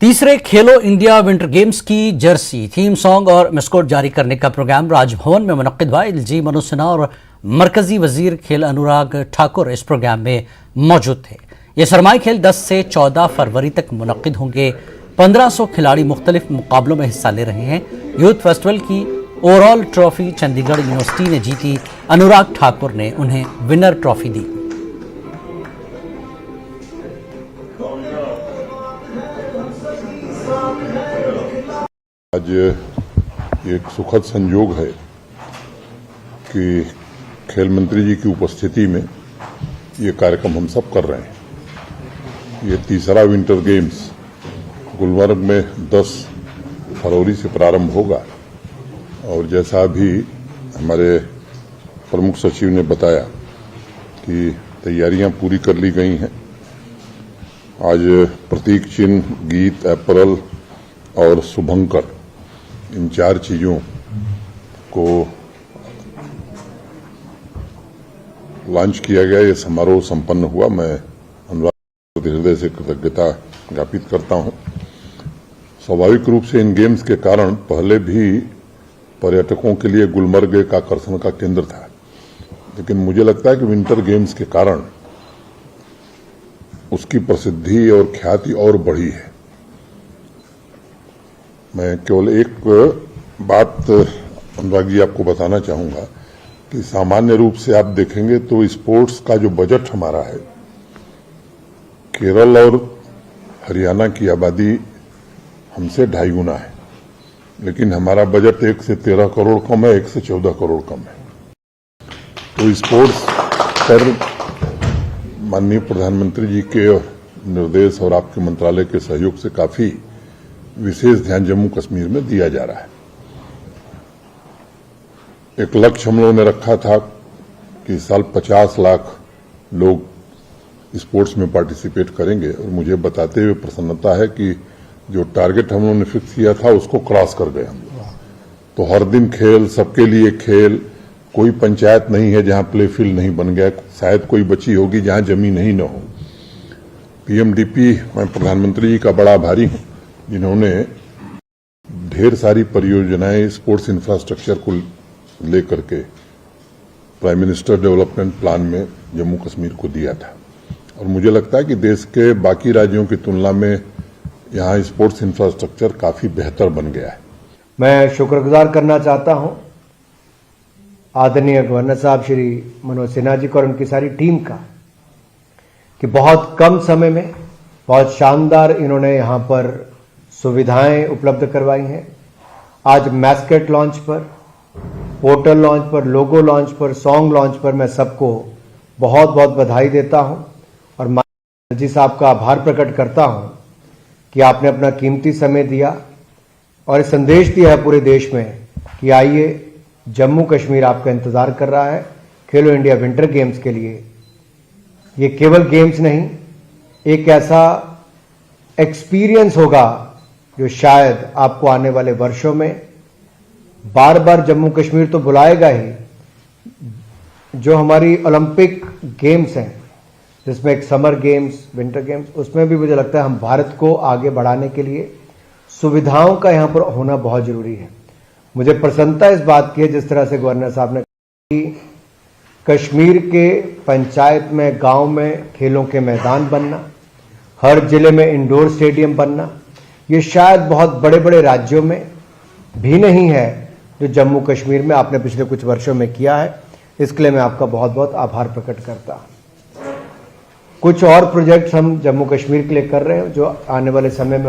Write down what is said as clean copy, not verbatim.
तीसरे खेलो India winter games की Jersey, theme song और मस्कोट जारी करने का प्रोग्राम राजभवन में मुनक्किद हुआ। एलजी मनोज सिन्हा और मरकजी वजीर खेल अनुराग ठाकुर इस प्रोग्राम में मौजूद थे। ये सरमाई खेल 10 से 14 फरवरी तक मुनक्किद होंगे। 1500 खिलाड़ी मुख्तलिफ मुकाबलों में हिस्सा ले रहे हैं। यूथ फेस्टिवल की ओवरऑल ट्रॉफी चंडीगढ़ यूनिवर्सिटी ने जीती। अनुराग ठाकुर ने उन्हें विनर ट्रॉफी दी। आज एक सुखद संयोग है कि खेल मंत्री जी की उपस्थिति में ये कार्यक्रम हम सब कर रहे हैं। ये तीसरा विंटर गेम्स गुलमर्ग में 10 फरवरी से प्रारंभ होगा और जैसा अभी हमारे प्रमुख सचिव ने बताया कि तैयारियां पूरी कर ली गई हैं। आज प्रतीक चिन्ह, गीत, एपरल और शुभंकर, इन 4 चीजों को लॉन्च किया गया। ये समारोह संपन्न हुआ। मैं अनुराग हृदय से कृतज्ञता ज्ञापित करता हूं। स्वाभाविक रूप से इन गेम्स के कारण पहले भी पर्यटकों के लिए गुलमर्ग एक आकर्षण का केंद्र था, लेकिन मुझे लगता है कि विंटर गेम्स के कारण उसकी प्रसिद्धि और ख्याति और बढ़ी है। मैं केवल एक बात अनुराग जी आपको बताना चाहूंगा कि सामान्य रूप से आप देखेंगे तो स्पोर्ट्स का जो बजट हमारा है, केरल और हरियाणा की आबादी हमसे 2.5 गुना है, लेकिन हमारा बजट 1 से 13 करोड़ कम है, 1 से 14 करोड़ कम है। तो स्पोर्ट्स पर माननीय प्रधानमंत्री जी के निर्देश और आपके मंत्रालय के सहयोग से काफी विशेष ध्यान जम्मू कश्मीर में दिया जा रहा है। एक लक्ष्य हम लोगों ने रखा था कि इस साल 50 लाख लोग स्पोर्ट्स में पार्टिसिपेट करेंगे और मुझे बताते हुए प्रसन्नता है कि जो टारगेट हम लोगों ने फिक्स किया था उसको क्रॉस कर गए हम लोग। तो हर दिन खेल, सबके लिए खेल, कोई पंचायत नहीं है जहां प्ले फील्ड नहीं बन गया। शायद कोई बची होगी जहां जमीन ही न हो। पीएमडीपी, मैं प्रधानमंत्री जी का बड़ा आभारी हूं जिन्होंने ढेर सारी परियोजनाएं स्पोर्ट्स इंफ्रास्ट्रक्चर को लेकर के प्राइम मिनिस्टर डेवलपमेंट प्लान में जम्मू कश्मीर को दिया था। और मुझे लगता है कि देश के बाकी राज्यों की तुलना में यहाँ स्पोर्ट्स इंफ्रास्ट्रक्चर काफी बेहतर बन गया है। मैं शुक्रगुजार करना चाहता हूं आदरणीय गवर्नर साहब श्री मनोज सिन्हा जी को और उनकी सारी टीम का कि बहुत कम समय में बहुत शानदार इन्होंने यहाँ पर सुविधाएं उपलब्ध करवाई हैं। आज मैस्केट लॉन्च पर, पोर्टल लॉन्च पर, लोगो लॉन्च पर, सॉन्ग लॉन्च पर मैं सबको बहुत बहुत बधाई देता हूं और माननीय जी साहब का आभार प्रकट करता हूं कि आपने अपना कीमती समय दिया और संदेश दिया है पूरे देश में कि आइए, जम्मू कश्मीर आपका इंतजार कर रहा है खेलो इंडिया विंटर गेम्स के लिए। ये केवल गेम्स नहीं, एक ऐसा एक्सपीरियंस होगा जो शायद आपको आने वाले वर्षों में बार बार जम्मू कश्मीर तो बुलाएगा ही। जो हमारी ओलंपिक गेम्स हैं, जिसमें एक समर गेम्स, विंटर गेम्स, उसमें भी मुझे लगता है हम भारत को आगे बढ़ाने के लिए सुविधाओं का यहां पर होना बहुत जरूरी है। मुझे प्रसन्नता इस बात की है जिस तरह से गवर्नर साहब ने कहा कि कश्मीर के पंचायत में, गांव में खेलों के मैदान बनना, हर जिले में इंडोर स्टेडियम बनना, ये शायद बहुत बड़े बड़े राज्यों में भी नहीं है जो जम्मू कश्मीर में आपने पिछले कुछ वर्षों में किया है। इसके लिए मैं आपका बहुत बहुत आभार प्रकट करता हूं। कुछ और प्रोजेक्ट्स हम जम्मू कश्मीर के लिए कर रहे हैं जो आने वाले समय में